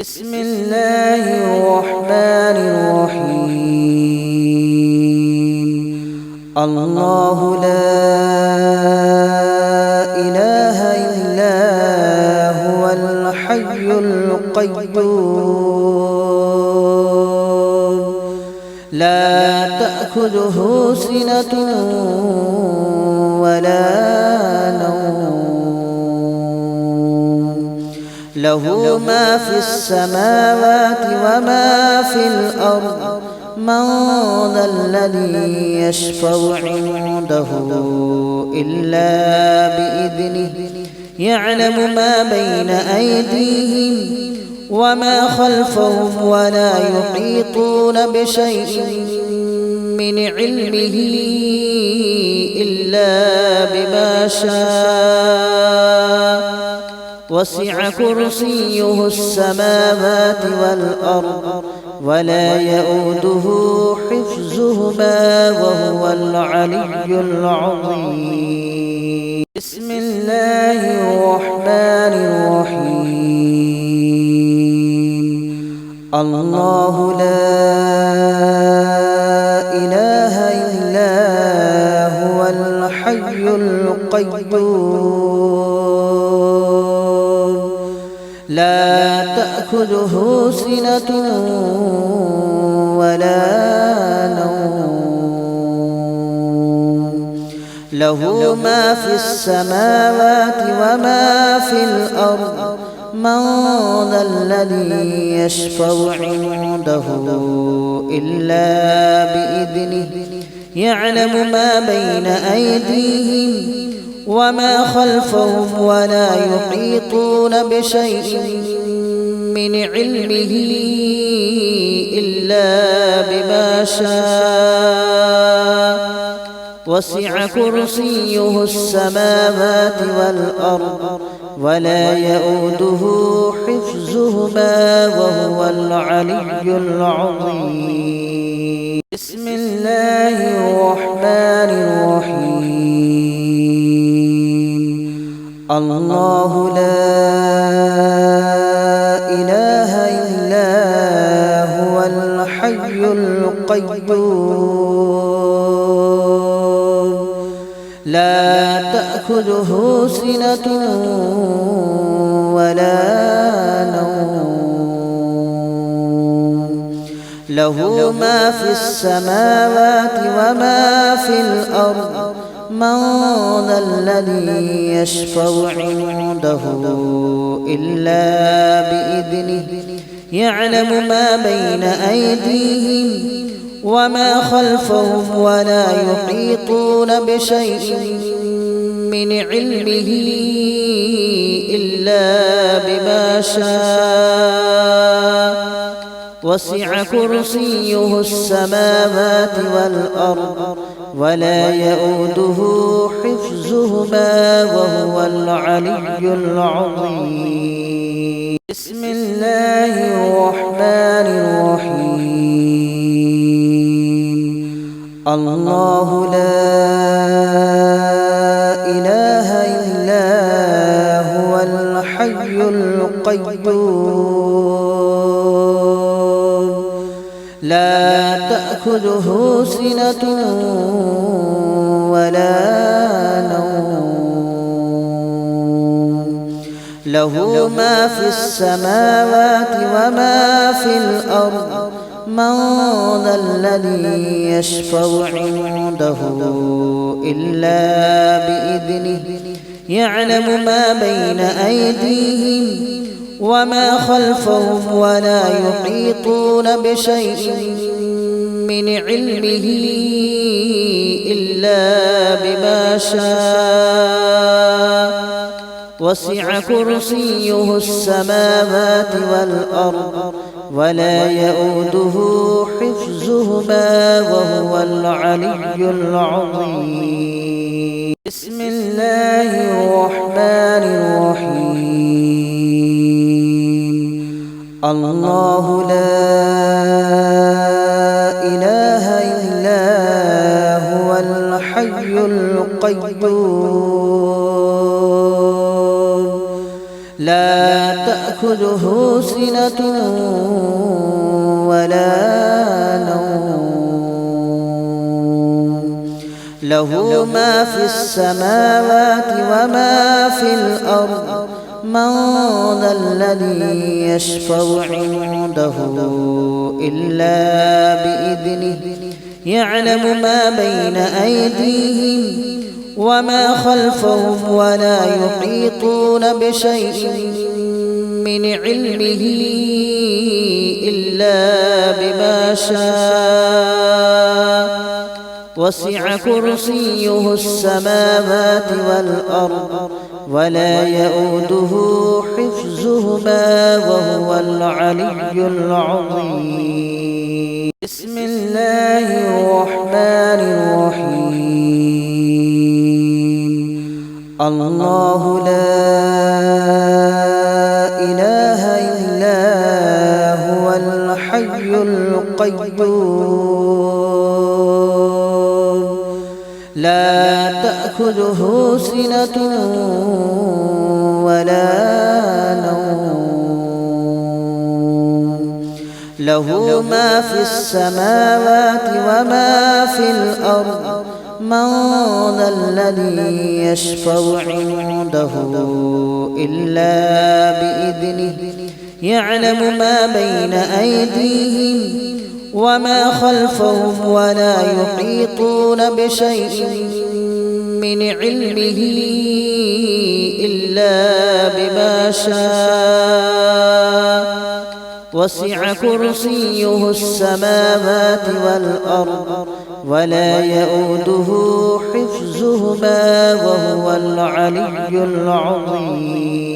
بسم الله الرحمن الرحيم. الله لا إله إلا هو الحي القيوم لا تأخذه سنة ولا نوم له ما في السماوات وما في الأرض من ذا الذي يشفع عنده إلا بإذنه يعلم ما بين أيديهم وما خلفهم ولا يحيطون بشيء من علمه إلا بما شاء وسع كرسيه السماوات والأرض ولا يؤوده حفظهما وهو العلي العظيم. بسم الله الرحمن الرحيم. الله لا إله إلا هو الحي القيوم لا تأخذه سنة ولا نوم له ما في السماوات وما في الأرض من ذا الذي يشفع عنده إلا بإذنه يعلم ما بين أيديهم وما خلفهم ولا يحيطون بشيء من علمه إلا بما شاء وسع كرسيه السماوات والأرض ولا يؤوده حفظهما وهو العلي العظيم. بسم الله الرحمن الرحيم. الله لا إله إلا هو الحي القيوم لا تأخذه سنة ولا نوم له ما في السماوات وما في الأرض من ذا الذي يشفع عنده إلا بإذنه يعلم ما بين أيديهم وما خلفهم ولا يحيطون بشيء من علمه إلا بما شاء وسع كرسيه السماوات والأرض ولا يؤوده حفظهما وهو العلي العظيم. بسم الله الرحمن الرحيم. الله لا إله إلا هو الحي القيوم لا تأخذه سنة ولا نوم له ما في السماوات وما في الأرض من ذا الذي يشفع عنده إلا بإذنه يعلم ما بين أيديهم وما خلفهم ولا يحيطون بشيء من علمه إلا بما شاء وسع كرسيه السماوات والأرض ولا يؤوده حفظهما وهو العلي العظيم. بسم الله الرحمن الرحيم. الله لا إله إلا هو الحي القيوم لا تأخذه تأخذه سنة ولا نوم له ما في السماوات وما في الأرض من ذا الذي يشفع عنده إلا بإذنه يعلم ما بين أيديهم وما خلفهم ولا يحيطون بشيء من علمه إلا بما شاء وسع كرسيه السماوات والأرض ولا يؤوده حفظهما وهو العلي العظيم. بسم الله الرحمن الرحيم. الله لا إله إلا هو الحي القيوم لا تأخذه سنة ولا نوم له ما في السماوات وما في الأرض من ذا الذي يشفع عنده إلا بإذنه يعلم ما بين أيديهم وما خلفهم ولا يحيطون بشيء من علمه إلا بما شاء وسع كرسيه السماوات والأرض ولا يؤوده حفظهما وهو العلي العظيم.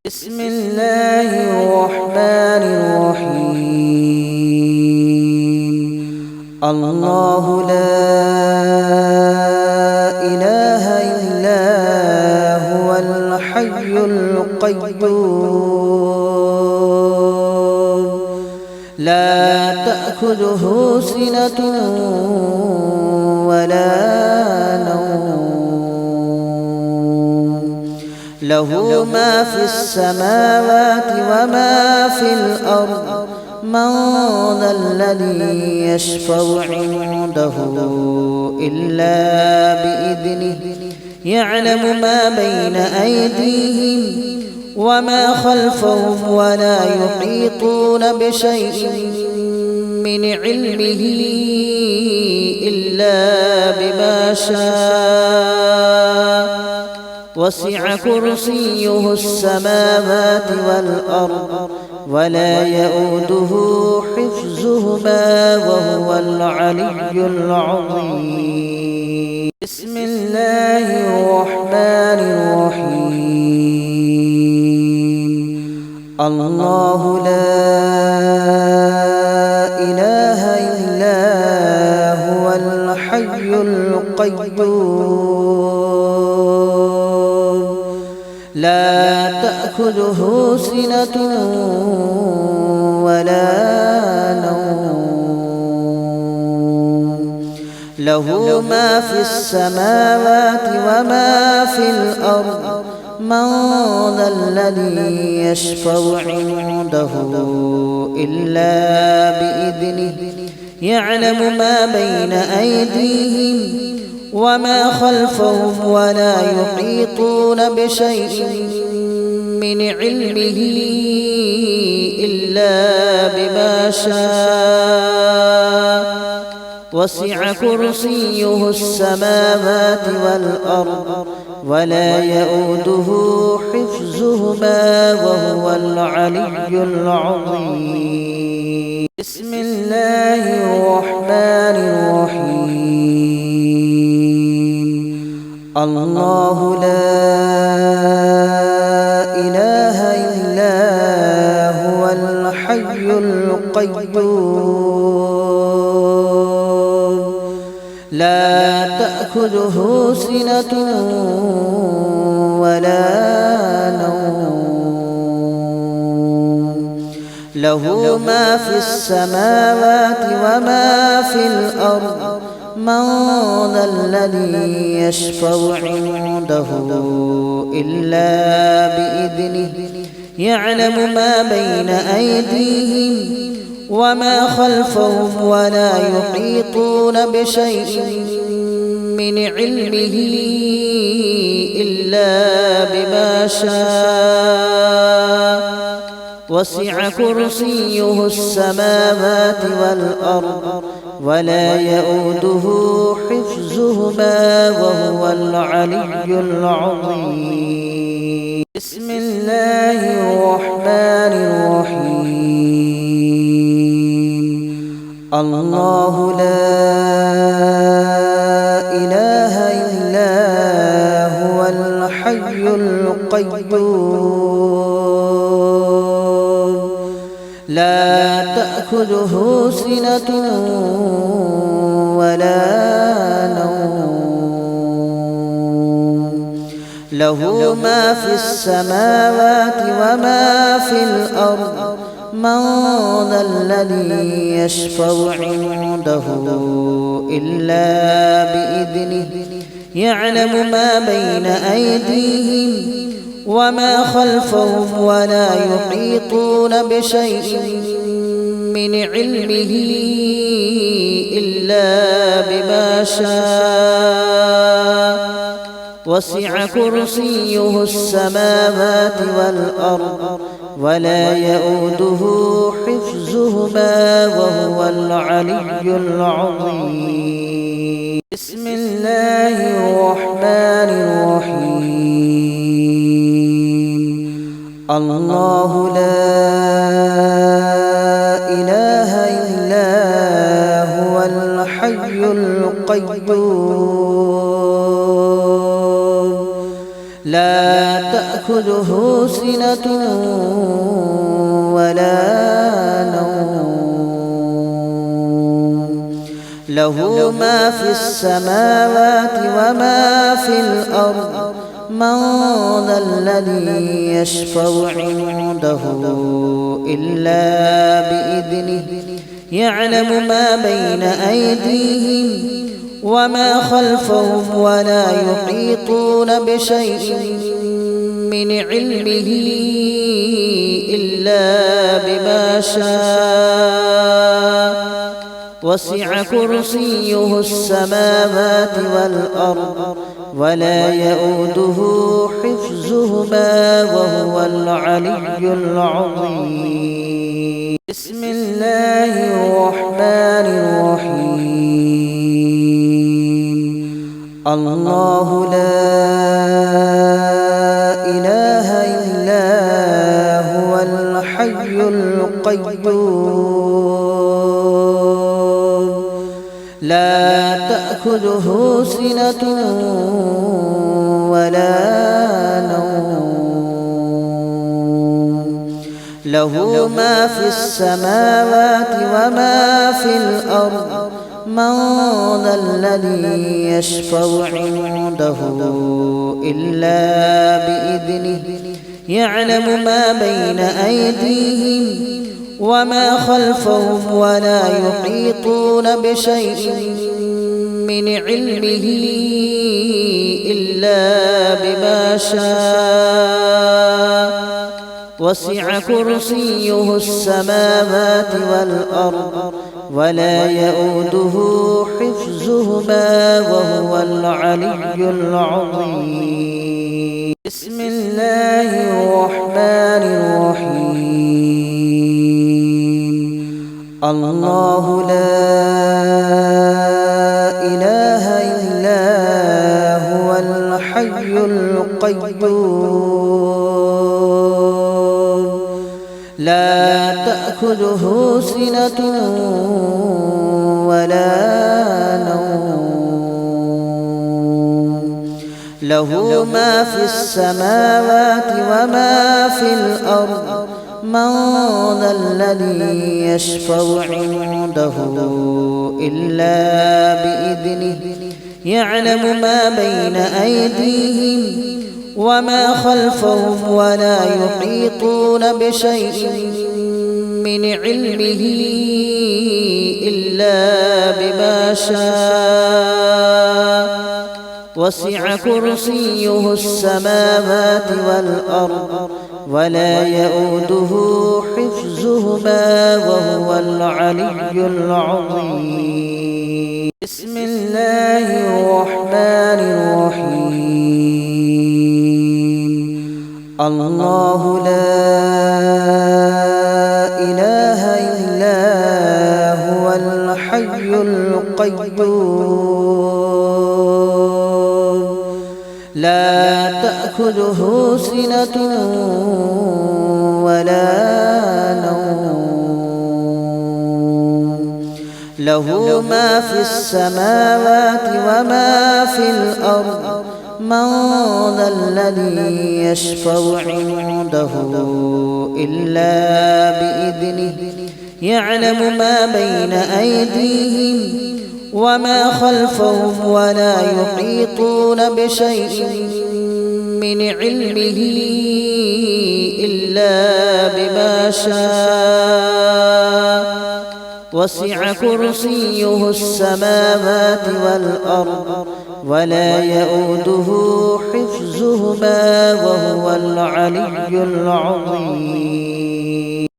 بسم الله الرحمن الرحيم. الله لا إله إلا هو الحي القيوم لا تأخذه سنة ولا نوم له ما في السماوات وما في الأرض من ذا الذي يشفع عنده إلا بإذنه يعلم ما بين أيديهم وما خلفهم ولا يحيطون بشيء من علمه إلا بما شاء وسع كرسيه السماوات والأرض ولا يؤوده حفظهما وهو العلي العظيم. بسم الله الرحمن الرحيم. الله لا إله إلا هو الحي القيوم لا تأخذه سنة ولا نوم له ما في السماوات وما في الأرض من ذا الذي يشفع عنده إلا بإذنه يعلم ما بين أيديهم وما خلفهم ولا يحيطون بشيء من علمه إلا بما شاء وسع كرسيه السماوات والأرض ولا يؤوده حفظهما وهو العلي العظيم. بسم الله الرحمن الرحيم. الله لا إله إلا هو الحي القيوم لا تأخذه سنة ولا نوم له ما في السماوات وما في الأرض من ذا الذي يشفع عنده إلا بإذنه يعلم ما بين أيديهم وما خلفهم ولا يحيطون بشيء من علمه إلا بما شاء وسع كرسيه السماوات والأرض ولا يؤوده حفظهما وهو العلي العظيم. بسم الله الرحمن الرحيم. الله لا إله إلا هو الحي القيوم لا تأخذه سنة ولا نوم له ما في السماوات وما في الأرض من ذا الذي يشفع عنده إلا بإذنه يعلم ما بين أيديهم وما خلفهم ولا يحيطون بشيء من علمه إلا بما شاء وسع كرسيه السماوات والأرض ولا يؤوده حفظهما وهو العلي العظيم. بسم الله الرحمن الرحيم. الله لا إله إلا هو الحي القيوم لا تأخذه سنة ولا نوم له ما في السماوات وما في الأرض من ذا الذي يشفع عنده إلا بإذنه يعلم ما بين أيديهم وما خلفهم ولا يحيطون بشيء من علمه إلا بما شاء وسع كرسيه السماوات والأرض ولا يؤوده حفظهما وهو العلي العظيم. بسم الله الرحمن الرحيم. الله لا إله إلا هو الحي القيوم لا تأخذه سنة ولا نوم له ما في السماوات وما في الأرض من ذا الذي يشفع عنده إلا بإذنه يعلم ما بين أيديهم وما خلفهم ولا يحيطون بشيء من علمه إلا بما شاء وسع كرسيه السماوات والأرض ولا يؤوده حفظهما وهو العلي العظيم. بسم الله الرحمن الرحيم. الله لا إله إلا هو الحي القيوم لا تأخذه سنة ولا نوم له ما في السماوات وما في الأرض من ذا الذي يشفع عنده إلا بإذنه يعلم ما بين أيديهم وما خلفهم ولا يحيطون بشيء من علمه إلا بما شاء وسع كرسيه السماوات والأرض ولا يؤوده حفظهما وهو العلي العظيم. بسم الله الرحمن الرحيم. الله لا إله إلا هو الحي القيوم لا تأخذه سنة ولا نوم له ما في السماوات وما في الأرض من ذا الذي يشفع عنده إلا بإذنه يعلم ما بين أيديهم وما خلفهم ولا يحيطون بشيء من علمه إلا بما شاء وسع كرسيه السماوات والأرض ولا يؤوده حفظهما وهو العلي العظيم.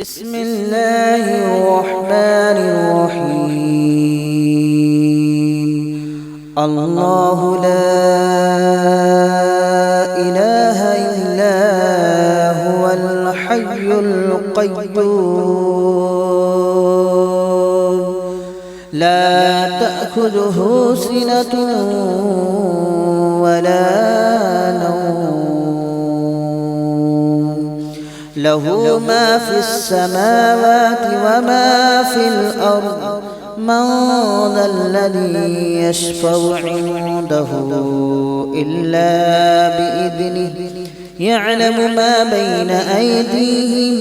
بسم الله الرحمن الرحيم. الله لا إله إلا هو الحي القيوم لا تأخذه سنة ولا نوم له ما في السماوات وما في الأرض من ذا الذي يشفع عنده إلا بإذنه يعلم ما بين أيديهم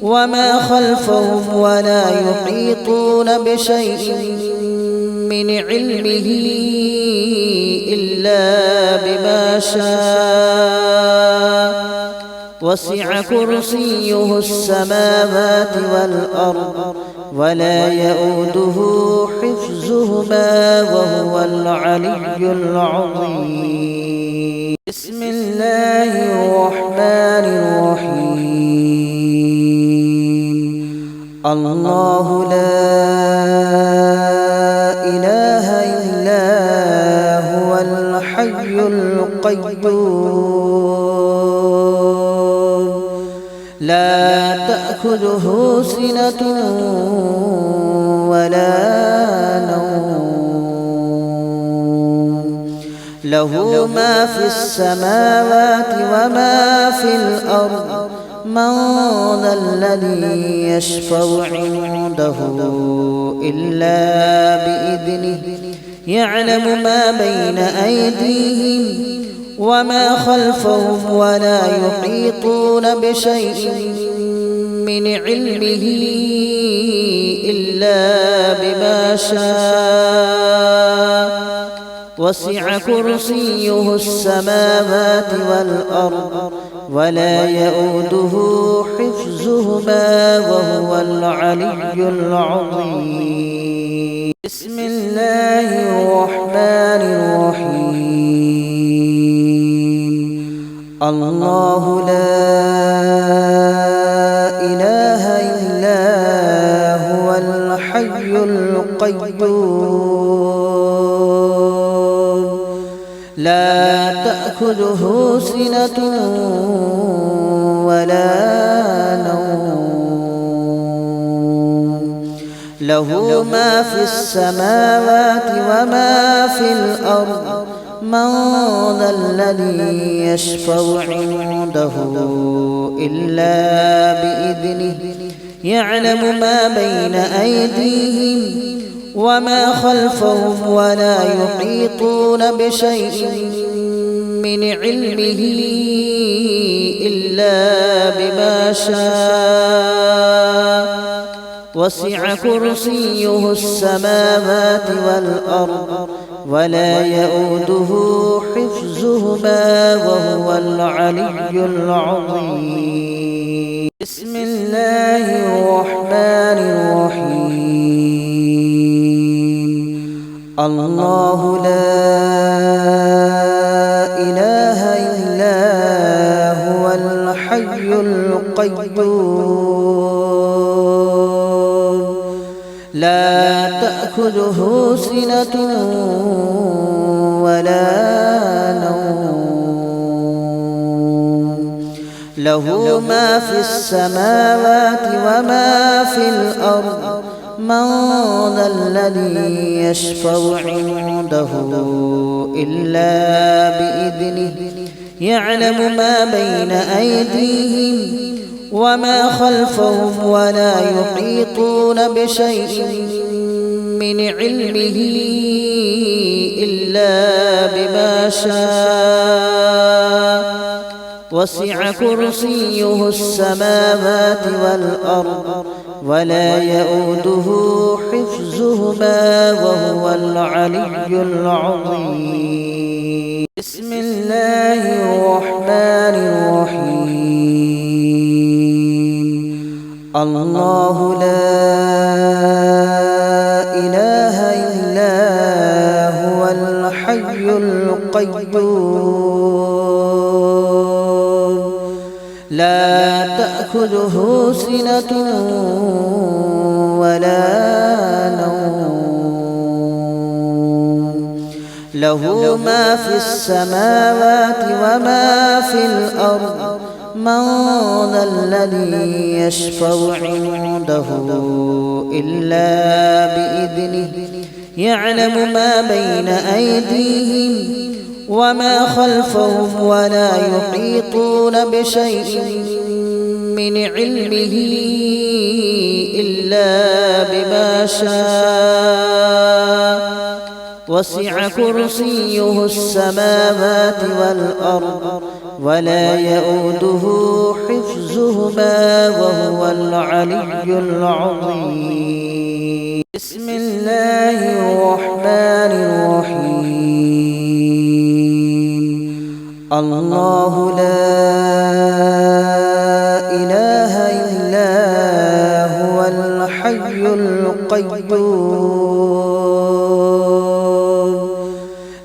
وما خلفهم ولا يحيطون بشيء من علمه إلا بما شاء وسع كرسيه السماوات والأرض ولا يؤوده حفظهما وهو العلي العظيم. بسم الله الرحمن الرحيم. الله لا إله إلا هو الحي القيوم لا تأخذه سنة ولا نوم له ما في السماوات وما في الأرض من ذا الذي يشفع عنده إلا بإذنه يعلم ما بين أيديهم وما خلفهم ولا يحيطون بشيء من علمه إلا بما شاء وسع كرسيه السماوات والأرض ولا يؤوده حفظهما وهو العلي العظيم. بسم الله الرحمن الرحيم. الله لا إله إلا هو الحي القيوم لا تأخذه سنة ولا نوم له ما في السماوات وما في الأرض من ذا الذي يشفع عنده إلا بإذنه يعلم ما بين أيديهم وما خلفهم ولا يحيطون بشيء من علمه إلا بما شاء وسع كرسيه السماوات والأرض ولا يؤوده حفظهما وهو العلي العظيم. بسم الله الرحمن الرحيم. الله لا إله إلا هو الحي القيوم لا تأخذه سنة ولا نوم له ما في السماوات وما في الأرض من ذا الذي يشفع عنده إلا بإذنه يعلم ما بين أيديهم وما خلفهم ولا يحيطون بشيء من علمه إلا بما شاء وسع كرسيه السماوات والأرض ولا يؤوده حفظهما وهو العلي العظيم بسم الله الرحمن الرحيم الله لا إله إلا هو الحي القيوم لا تأخذه سنة ولا نوم له ما في السماوات وما في الأرض من ذا الذي يشفع عنده إلا بإذنه يعلم ما بين أيديهم وما خلفهم ولا يحيطون بشيء من علمه إلا بما شاء وسع كرسيه السماوات والأرض ولا يؤوده حفظهما وهو العلي العظيم بسم الله الرحمن الرحيم الله لا إله إلا هو الحي القيوم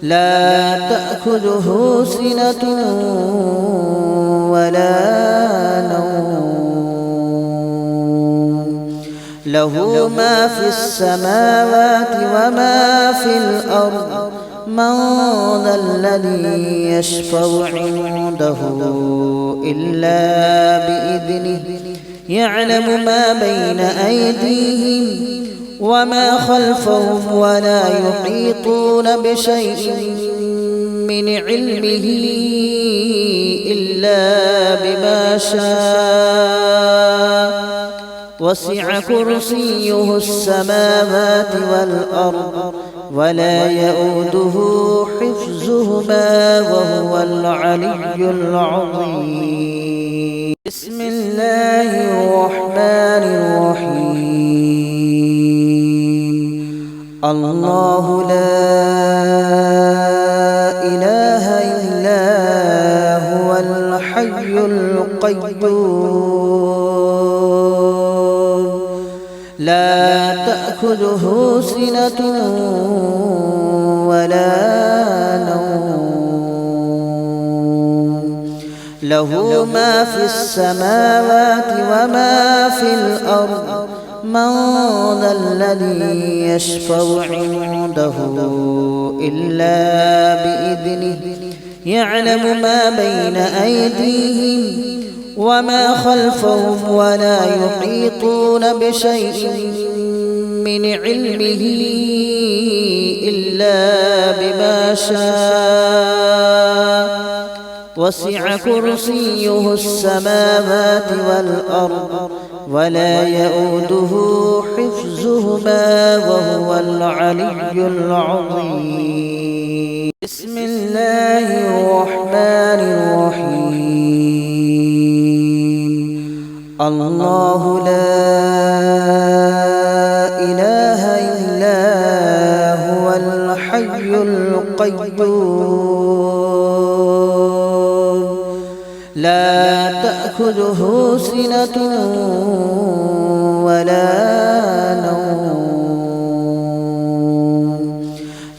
لا تأخذه سنة ولا نوم له ما في السماوات وما في الأرض من ذا الذي يشفع عنده إلا بإذنه يعلم ما بين أيديهم وما خلفهم ولا يحيطون بشيء من علمه إلا بما شاء وسع كرسيه السماوات والأرض ولا يؤوده حفظهما وهو العلي العظيم بسم الله الرحمن الرحيم الله لا إله إلا هو الحي القيوم لا تأخذه سنة ولا نوم له ما في السماوات وما في الأرض من ذا الذي يشفع عنده إلا بإذنه يعلم ما بين أيديهم وما خلفهم ولا يحيطون بشيء من علمه إلا بما شاء وسع كرسيه السماوات والأرض ولا يؤوده حفظهما وهو العلي العظيم بسم الله الرحمن الرحيم الله لا إله إلا هو الحي القيوم لا تأخذه سنة ولا نوم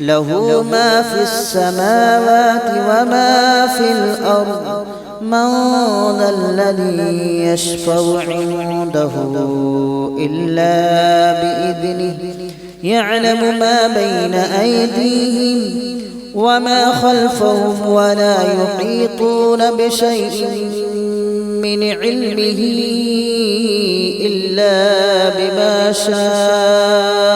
له ما في السماوات وما في الأرض من ذا الذي يشفع عنده إلا بإذنه يعلم ما بين أيديهم وما خلفهم ولا يحيطون بشيء من علمه إلا بما شاء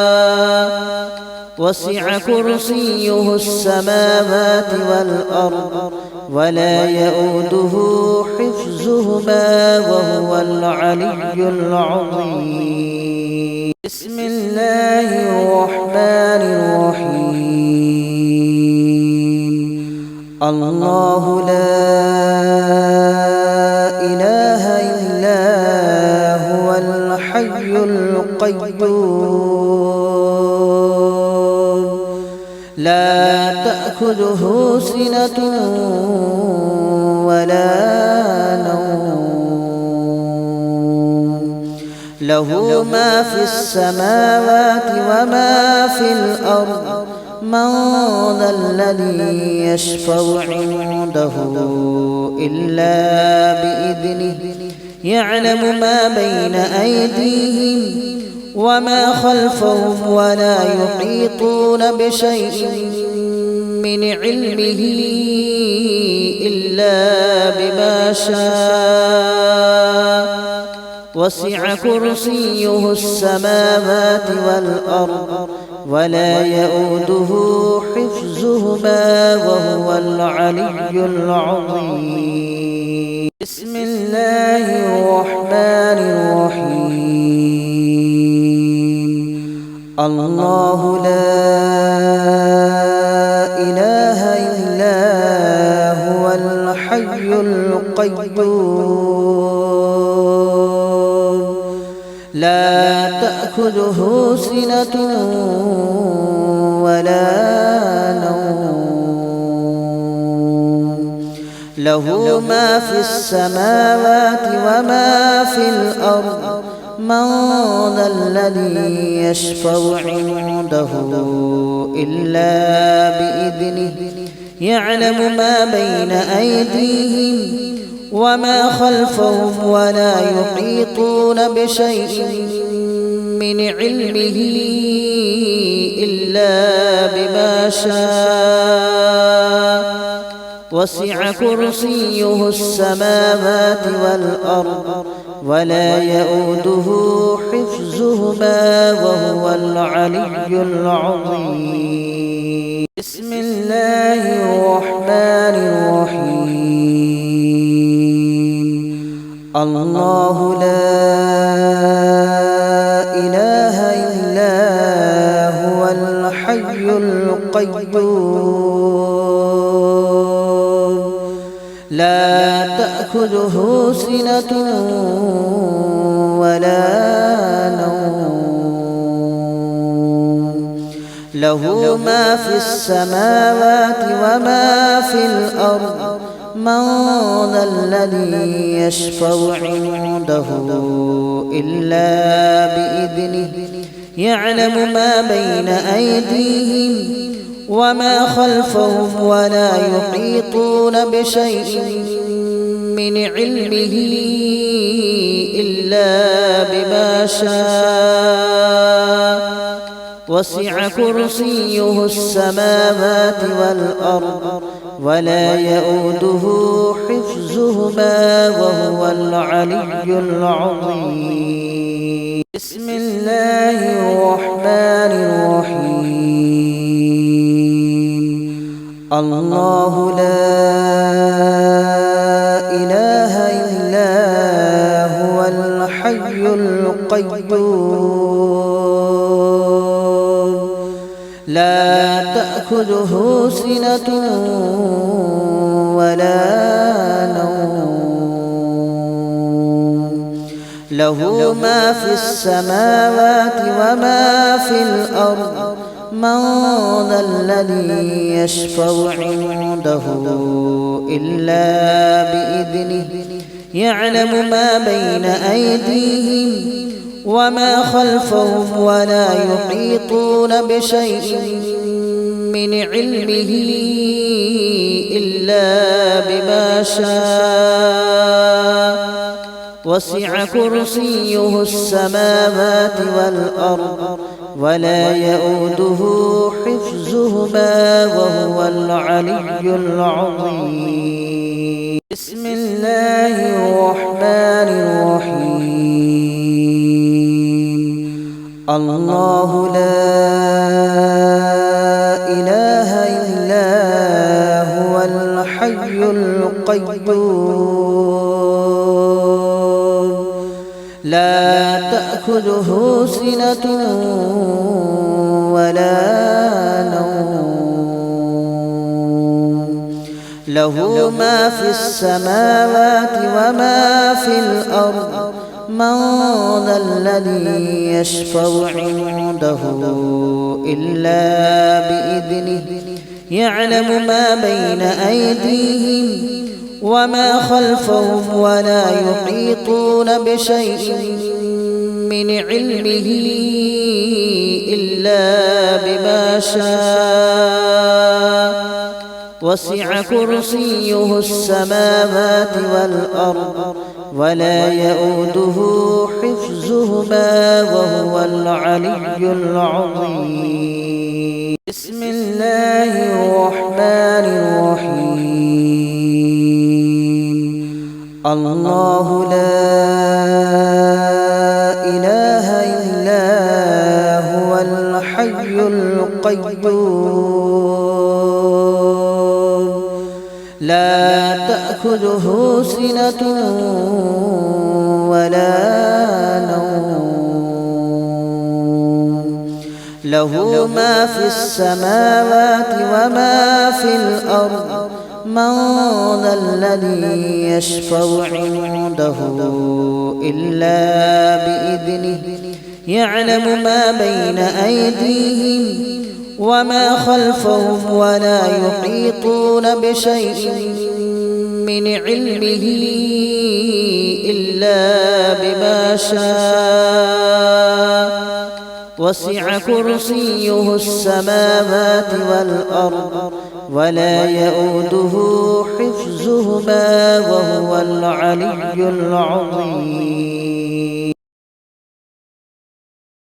وسع كرسيه السماوات والأرض ولا يؤوده حفظهما وهو العلي العظيم. بسم الله الرحمن الرحيم. الله لا إله إلا هو الحي القيوم لا تأخذه سنة ولا نوم له ما في السماوات وما في الأرض من ذا الذي يشفع عنده إلا بإذنه يعلم ما بين أيديهم وما خلفهم ولا يحيطون بشيء من علمه إلا بما شاء وسع كرسيه السماوات والأرض ولا يؤوده حفظهما وهو العلي العظيم. بسم الله الرحمن الرحيم. الله لا إله إلا هو الحي القيوم لا تأخذه سنة ولا نوم له ما في السماوات وما في الأرض من ذا الذي يشفع عنده إلا بإذنه يعلم ما بين أيديهم وما خلفهم ولا يحيطون بشيء من علمه إلا بما شاء وسع كرسيه السماوات والأرض ولا يؤوده حفظهما وهو العلي العظيم. بسم الله الرحمن الرحيم. الله لا إله إلا هو الحي القيوم لا تأخذه سنة ولا نوم له ما في السماوات وما في الأرض من ذا الذي يشفع عنده إلا بإذنه يعلم ما بين أيديهم وما خلفهم ولا يحيطون بشيء من علمه إلا بما شاء وسع كرسيه السماوات والأرض ولا يؤوده حفظهما وهو العلي العظيم. بسم الله الرحمن الرحيم. الله لا إله إلا هو الحي القيوم لا تأخذه سنة ولا نوم له ما في السماوات وما في الأرض من ذا الذي يشفع عنده إلا بإذنه يعلم ما بين أيديهم وما خلفهم ولا يحيطون بشيء من علمه إلا إلا بما شاء وسع كرسيه السماوات والأرض ولا يؤوده حفظهما وهو العلي العظيم. بسم الله الرحمن الرحيم. الله لا إله إلا هو الحي القيوم لا تأخذه سنة ولا نوم له ما في السماوات وما في الأرض من ذا الذي يشفع عنده إلا بإذنه يعلم ما بين أيديهم وما خلفهم ولا يحيطون بشيء من علمه إلا بما شاء وسع كرسيه السماوات والأرض ولا يؤوده حفظهما وهو العلي العظيم. بسم الله الرحمن الرحيم. الله لا إله إلا هو الحي القيوم لا تأخذه سنة ولا نوم له ما في السماوات وما في الأرض من ذا الذي يشفع عنده إلا بإذنه يعلم ما بين أيديهم وما خلفهم ولا يحيطون بشيء من علمه إلا بما شاء وسع كرسيه السماوات والأرض ولا يؤوده حفظهما وهو العلي العظيم.